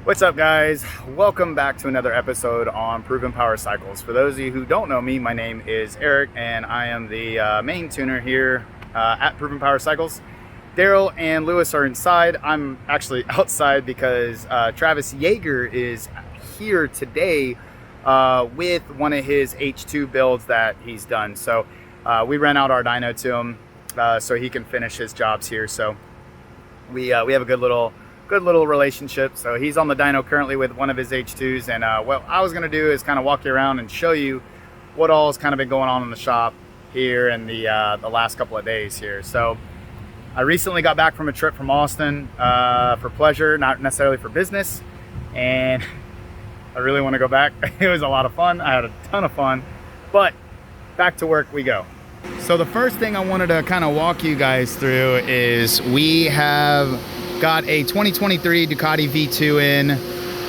What's up, guys? Welcome back to another episode on Proven Power Cycles. For those of you who don't know me, my name is Eric and I am the main tuner here at Proven Power Cycles. Daryl and Lewis are inside. I'm actually outside because Travis Yeager is here today with one of his H2 builds that he's done. So we rent out our dyno to him so he can finish his jobs here. So we have a good little relationship. So he's on the dyno currently with one of his H2s, and what I was gonna do is kind of walk you around and show you what all has kind of been going on in the shop here in the last couple of days here. So I recently got back from a trip from Austin for pleasure, not necessarily for business, and I really want to go back. It was a lot of fun. I had a ton of fun, but back to work we go. So the first thing I wanted to kind of walk you guys through is we have got a 2023 Ducati V2 in,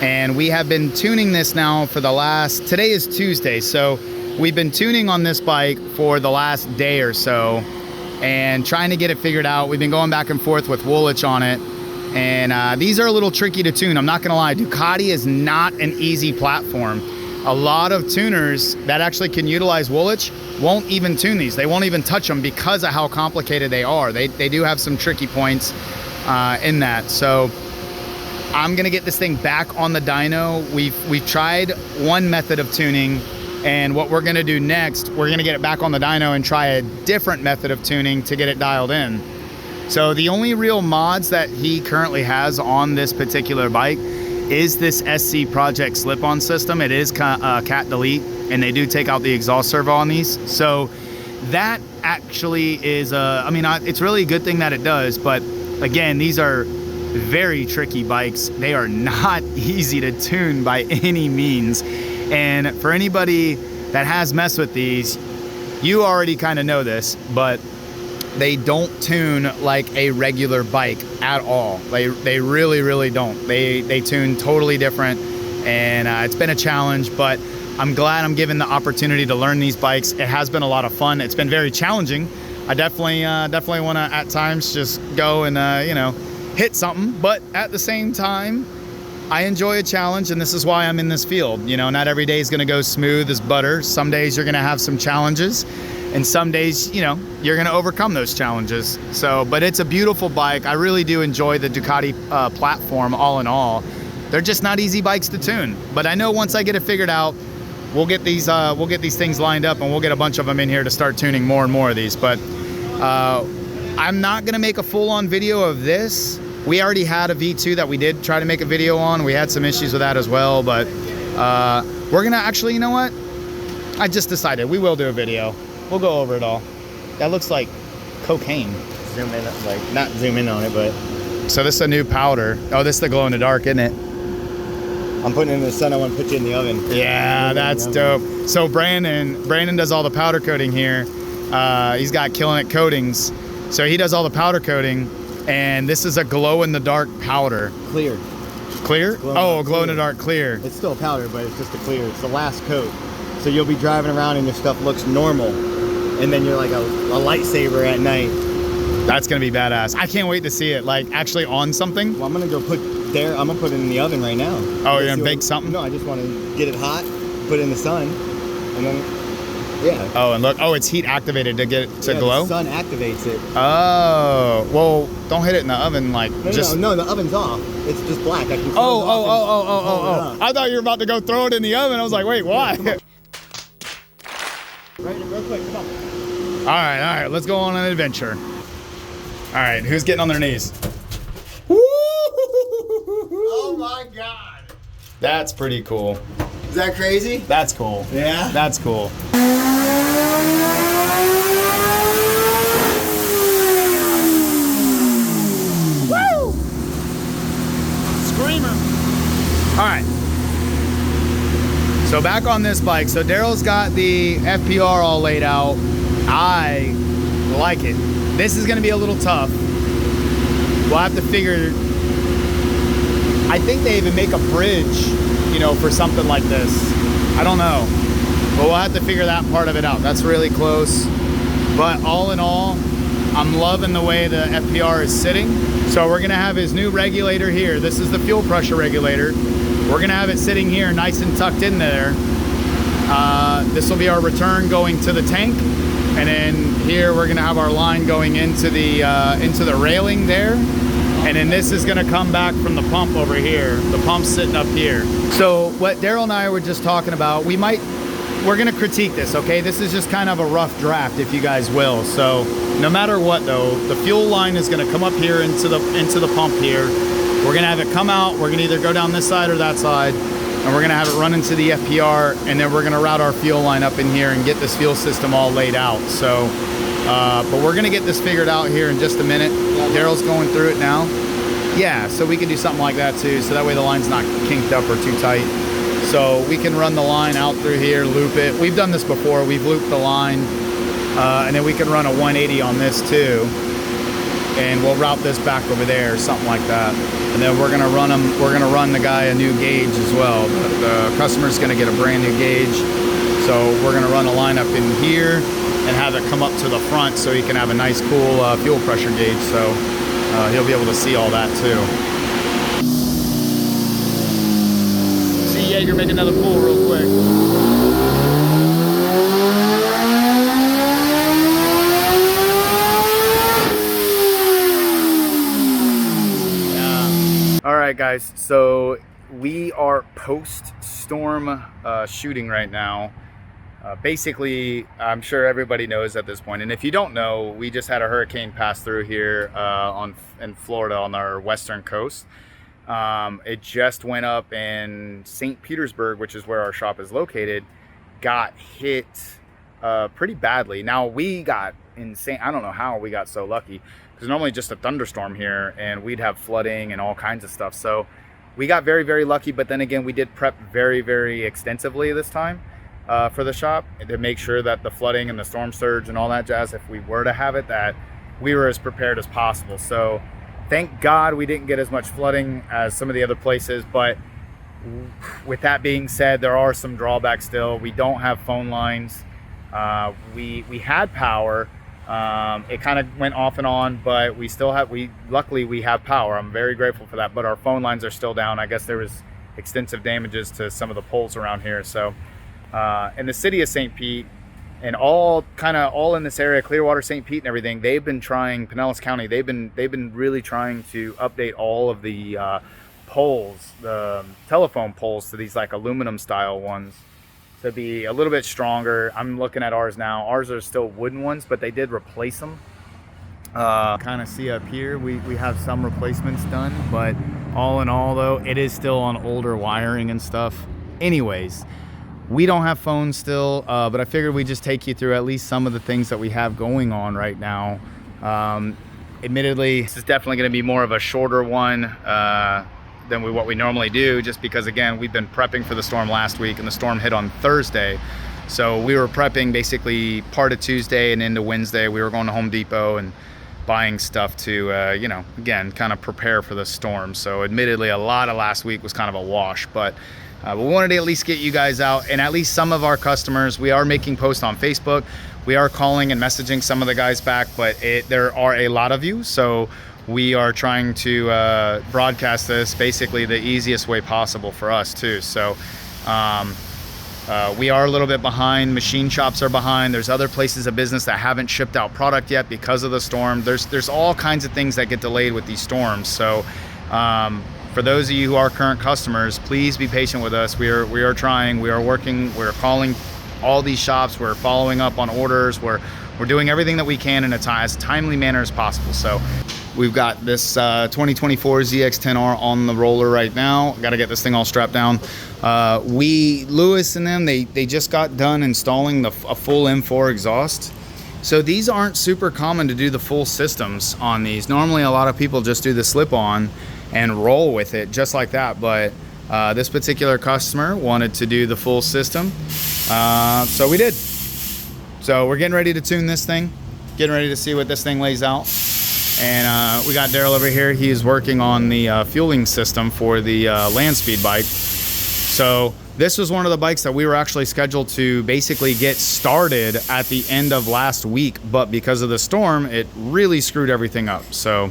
and we have been tuning this now for the last, today is Tuesday, so we've been tuning on this bike for the last day or so and trying to get it figured out. We've been going back and forth with Woolwich on it, and these are a little tricky to tune. I'm not gonna lie, Ducati is not an easy platform. A lot of tuners that actually can utilize Woolwich won't even tune these. They won't even touch them because of how complicated they are. They do have some tricky points in that. So I'm gonna get this thing back on the dyno. We've tried one method of tuning, and what we're gonna do next, we're gonna get it back on the dyno and try a different method of tuning to get it dialed in. So the only real mods that he currently has on this particular bike is this SC Project slip-on system. It is cat delete, and they do take out the exhaust servo on these. So that actually is it's really a good thing that it does, but again, these are very tricky bikes. They are not easy to tune by any means. And for anybody that has messed with these, you already kind of know this, but they don't tune like a regular bike at all. They really, really don't. They tune totally different, and it's been a challenge, but I'm glad I'm given the opportunity to learn these bikes. It has been a lot of fun. It's been very challenging. I definitely want to at times just go and hit something, but at the same time I enjoy a challenge, and this is why I'm in this field. Not every day is going to go smooth as butter. Some days you're going to have some challenges, and some days you're going to overcome those challenges. So, but it's a beautiful bike. I really do enjoy the Ducati platform. All in all, they're just not easy bikes to tune, but I know once I get it figured out, we'll get these things lined up, and we'll get a bunch of them in here to start tuning more and more of these. But I'm not gonna make a full-on video of this. We already had a V2 that we did try to make a video on. We had some issues with that as well, but we're gonna actually, you know what? I just decided we will do a video. We'll go over it all. That looks like cocaine. Zoom in, like not zoom in on it, but. So this is a new powder. Oh, this is the glow in the dark, isn't it? I'm putting it in the sun. I want to put you in the oven. Yeah, that's dope. So Brandon does all the powder coating here. He's got Killing It Coatings. So he does all the powder coating, and this is a glow in the dark powder. Clear. Clear? Glow in the dark clear. It's still powder, but it's just a clear. It's the last coat. So you'll be driving around and your stuff looks normal, and then you're like a lightsaber at night. That's gonna be badass. I can't wait to see it, like actually on something. Well, I'm gonna put it in the oven right now. Oh, you're gonna bake something? No, I just want to get it hot, put it in the sun, and then, yeah. Oh, and look, it's heat activated to get it to glow? The sun activates it. Oh, well, don't hit it in the oven, like, No, the oven's off. It's just black. I can Oh. I thought you were about to go throw it in the oven. I was like, wait, why? Right, real quick, come on. All right, let's go on an adventure. All right, who's getting on their knees? Oh my God. That's pretty cool. Is that crazy? That's cool. Yeah? That's cool. Woo! Screamer. All right. So back on this bike. So Daryl's got the FPR all laid out. I like it. This is gonna be a little tough. We'll have to figure. I think they even make a bridge, for something like this. I don't know, but we'll have to figure that part of it out. That's really close. But all in all, I'm loving the way the FPR is sitting. So we're gonna have his new regulator here. This is the fuel pressure regulator. We're gonna have it sitting here nice and tucked in there. This will be our return going to the tank. And then here we're gonna have our line going into the railing there. And then this is gonna come back from the pump over here. The pump's sitting up here. So what Daryl and I were just talking about, we're gonna critique this, okay? This is just kind of a rough draft, if you guys will. So no matter what though, the fuel line is gonna come up here into the pump here. We're gonna have it come out. We're gonna either go down this side or that side. And we're gonna have it run into the FPR, and then we're gonna route our fuel line up in here and get this fuel system all laid out. So, but we're gonna get this figured out here in just a minute. Daryl's going through it now. Yeah, so we can do something like that too, so that way the line's not kinked up or too tight. So we can run the line out through here, loop it. We've done this before, we've looped the line, and then we can run a 180 on this too. And we'll route this back over there, something like that. And then we're gonna run the guy a new gauge as well. The customer's gonna get a brand new gauge. So we're gonna run a line up in here and have it come up to the front so he can have a nice cool fuel pressure gauge. So he'll be able to see all that too. See Jaeger make another pull real quick. All right, guys, so we are post-storm shooting right now. Basically, I'm sure everybody knows at this point, and if you don't know, we just had a hurricane pass through here in Florida on our western coast. It just went up in St. Petersburg, which is where our shop is located, got hit pretty badly. Now, we got insane. I don't know how we got so lucky, because normally just a thunderstorm here and we'd have flooding and all kinds of stuff. So we got very, very lucky, but then again, we did prep very, very extensively this time for the shop to make sure that the flooding and the storm surge and all that jazz, if we were to have it, that we were as prepared as possible. So thank God we didn't get as much flooding as some of the other places. But with that being said, there are some drawbacks still. We don't have phone lines. We had power. It kind of went off and on, but luckily we have power. I'm very grateful for that, but our phone lines are still down. I guess there was extensive damages to some of the poles around here. So in the city of St. Pete and all in this area, Clearwater, St. Pete and everything, they've been trying, Pinellas County, they've been really trying to update all of the poles, the telephone poles, to these like aluminum style ones, to be a little bit stronger. I'm looking at ours now. Ours are still wooden ones, but they did replace them. Kind of see up here, we have some replacements done, but all in all though, it is still on older wiring and stuff. Anyways, we don't have phones still, but I figured we'd just take you through at least some of the things that we have going on right now. Admittedly, this is definitely going to be more of a shorter one than what we normally do, just because again, we've been prepping for the storm last week and the storm hit on Thursday. So we were prepping basically part of Tuesday and into Wednesday. We were going to Home Depot and buying stuff to, again, kind of prepare for the storm. So admittedly, a lot of last week was kind of a wash, but we wanted to at least get you guys out, and at least some of our customers. We are making posts on Facebook. We are calling and messaging some of the guys back, but there are a lot of you. So we are trying to broadcast this basically the easiest way possible for us too. So we are a little bit behind. Machine shops are behind. There's other places of business that haven't shipped out product yet because of the storm. There's all kinds of things that get delayed with these storms. So for those of you who are current customers, please be patient with us. We are trying. We are working. We're calling all these shops. We're following up on orders. We're doing everything that we can in as timely manner as possible. So we've got this 2024 ZX-10R on the roller right now. Got to get this thing all strapped down. Lewis and them, they just got done installing a full M4 exhaust. So these aren't super common to do the full systems on these. Normally a lot of people just do the slip-on and roll with it just like that. But this particular customer wanted to do the full system. So we did. So we're getting ready to tune this thing, getting ready to see what this thing lays out. And we got Daryl over here. He is working on the fueling system for the land speed bike. So this was one of the bikes that we were actually scheduled to basically get started at the end of last week, but because of the storm, it really screwed everything up. So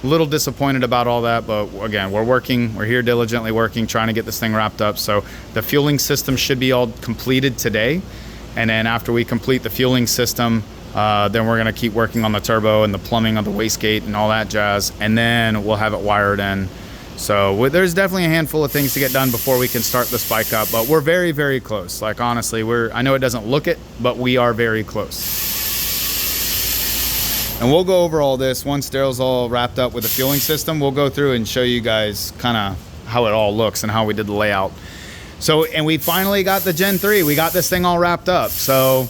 a little disappointed about all that, but again, we're here diligently working, trying to get this thing wrapped up. So the fueling system should be all completed today. And then after we complete the fueling system, then we're gonna keep working on the turbo and the plumbing of the wastegate and all that jazz. And then we'll have it wired in. So there's definitely a handful of things to get done before we can start this bike up, but we're very, very close. Like honestly, I know it doesn't look it, but we are very close. And we'll go over all this once Daryl's all wrapped up with the fueling system. We'll go through and show you guys kind of how it all looks and how we did the layout. So, and we finally got the Gen 3. We got this thing all wrapped up. So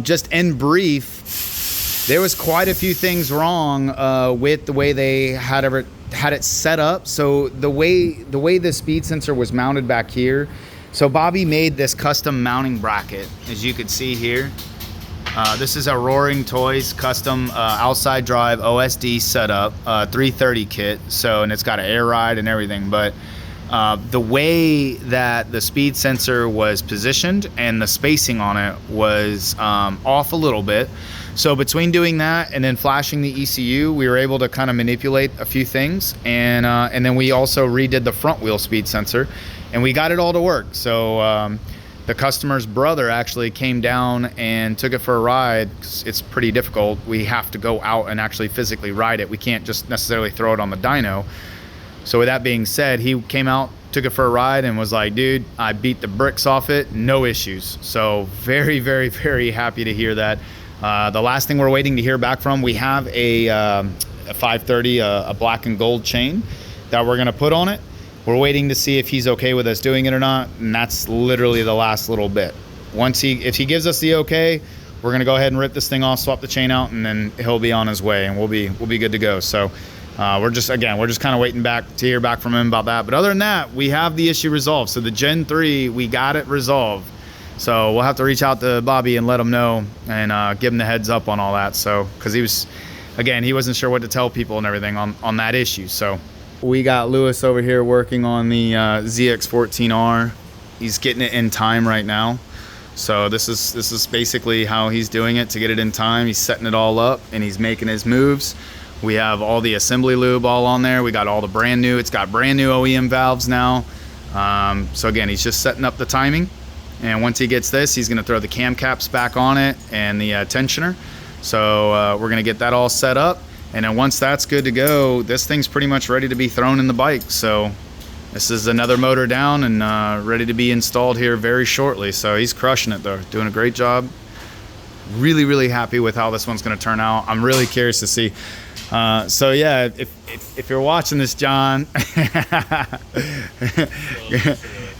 just in brief, there was quite a few things wrong with the way they had it set up. So the way the speed sensor was mounted back here. So Bobby made this custom mounting bracket, as you can see here. This is a Roaring Toys custom outside drive OSD setup, 330 kit. So, and it's got an air ride and everything, but the way that the speed sensor was positioned and the spacing on it was off a little bit. So between doing that and then flashing the ECU, we were able to kind of manipulate a few things. And then we also redid the front wheel speed sensor and we got it all to work. So the customer's brother actually came down and took it for a ride. It's pretty difficult. We have to go out and actually physically ride it. We can't just necessarily throw it on the dyno. So with that being said, he came out, took it for a ride and was like, dude, I beat the bricks off it, no issues. So very, very, very happy to hear that. The last thing we're waiting to hear back from, we have a 530, a black and gold chain that we're gonna put on it. We're waiting to see if he's okay with us doing it or not, and that's literally the last little bit. If he gives us the okay, we're gonna go ahead and rip this thing off, swap the chain out, and then he'll be on his way, and we'll be good to go. So we're just kind of waiting back to hear back from him about that. But other than that, we have the issue resolved. So the Gen 3, we got it resolved. So we'll have to reach out to Bobby and let him know and give him the heads up on all that. So because he wasn't sure what to tell people and everything on that issue. So we got Lewis over here working on the ZX14R. He's getting it in time right now. So this is basically how he's doing it to get it in time. He's setting it all up and he's making his moves. We have all the assembly lube all on there. We got all the brand new. It's got brand new OEM valves now. So again, he's just setting up the timing. And once he gets this, he's gonna throw the cam caps back on it and the tensioner. So we're gonna get that all set up. And then once that's good to go, this thing's pretty much ready to be thrown in the bike. So this is another motor down and ready to be installed here very shortly. So he's crushing it though, doing a great job. Really, really happy with how this one's gonna turn out. I'm really curious to see. So yeah, if you're watching this, John,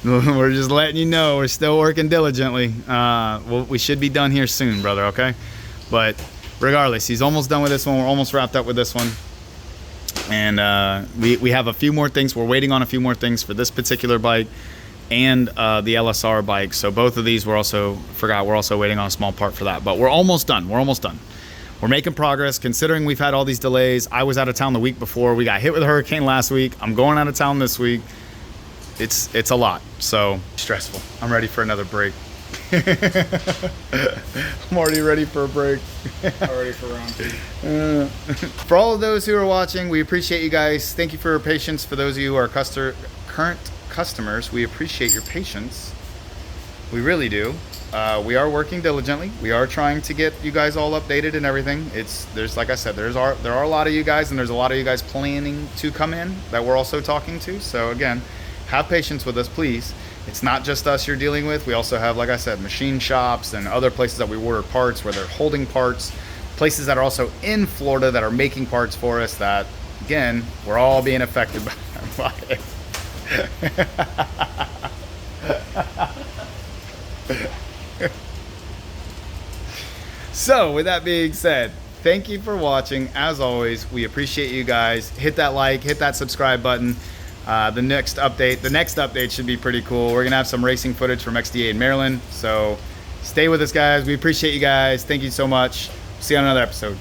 we're just letting you know we're still working diligently. We should be done here soon, brother, okay? But regardless, he's almost done with this one. We're almost wrapped up with this one. And we have a few more things. We're waiting on a few more things for this particular bike and the LSR bike. So both of these we're also waiting on a small part for that. But we're almost done. We're making progress considering we've had all these delays. I was out of town the week before. We got hit with a hurricane last week. I'm going out of town this week. It's a lot. So stressful. I'm ready for another break. I'm already ready for a break. Already for round two. For all of those who are watching, we appreciate you guys. Thank you for your patience. For those of you who are current customers, we appreciate your patience. We really do. We are working diligently. We are trying to get you guys all updated and everything. There's like I said, there are a lot of you guys, and there's a lot of you guys planning to come in that we're also talking to. So again, have patience with us, please. It's not just us you're dealing with. We also have, like I said, machine shops and other places that we order parts where they're holding parts, places that are also in Florida that are making parts for us that, again, we're all being affected by it. So with that being said, thank you for watching. As always, we appreciate you guys. Hit that like, hit that subscribe button. The next update should be pretty cool. We're gonna have some racing footage from XDA in Maryland. So stay with us, guys. We appreciate you guys. Thank you so much. See you on another episode.